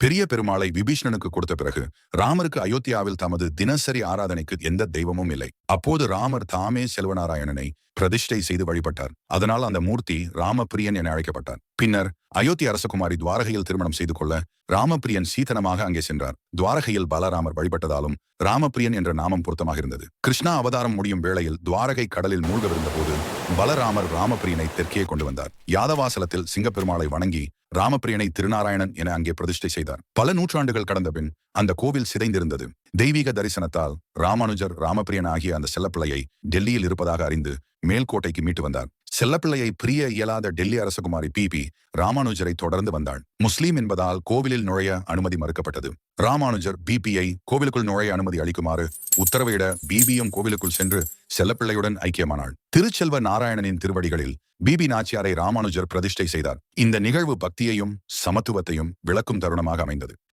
பெரிய பெருமாளை விபீஷணனுக்கு கொடுத்த பிறகு ராமருக்கு அயோத்தியாவில் தமது தினசரி ஆராதனைக்கு எந்த தெய்வமும் இல்லை. அப்போது ராமர் தாமே செல்வநாராயணனை பிரதிஷ்டை செய்து வழிபட்டார். அதனால் அந்த மூர்த்தி ராமபிரியன் என அழைக்கப்பட்டார். பின்னர் அயோத்தி அரசகுமாரி துவாரகையில் திருமணம் செய்து கொள்ள ராமபிரியன் சீதனமாக அங்கே சென்றார். துவாரகையில் பலராமர் வழிபட்டதாலும் ராமபிரியன் என்ற நாமம் பொருத்தமாக இருந்தது. கிருஷ்ணா அவதாரம் முடியும் வேளையில் துவாரகை கடலில் மூழ்கவிருந்த போது பலராமர் ராமபிரியனை தெற்கே கொண்டு வந்தார். யாதவாசலத்தில் சிங்கப்பெருமாளை வணங்கி ராமபிரியனை திருநாராயணன் என அங்கே பிரதிஷ்டை செய்தார். பல நூற்றாண்டுகள் கடந்த பின் அந்த கோவில் சிதைந்திருந்தது. தெய்வீக தரிசனத்தால் ராமானுஜர் ராமபிரியன் ஆகிய அந்த செல்லப்பிள்ளையை டெல்லியில் இருப்பதாக அறிந்து மேல்கோட்டைக்கு மீட்டு வந்தார். செல்லப்பிள்ளையை பிரிய இயலாத டெல்லி அரசகுமாரி பிபி ராமானுஜரை தொடர்ந்து வந்தாள். முஸ்லீம் என்பதால் கோவிலில் நுழைய அனுமதி மறுக்கப்பட்டது. ராமானுஜர் பிபியை கோவிலுக்குள் நுழைய அனுமதி அளிக்குமாறு உத்தரவிட பிபியும் கோவிலுக்குள் சென்று செல்லப்பிள்ளையுடன் ஐக்கியமானாள். திருச்செல்வ நாராயணனின் திருவடிகளில் பிபி நாச்சியாரை ராமானுஜர் பிரதிஷ்டை செய்தார். இந்த நிகழ்வு பக்தியையும் சமத்துவத்தையும் விளக்கும் தருணமாக அமைந்தது.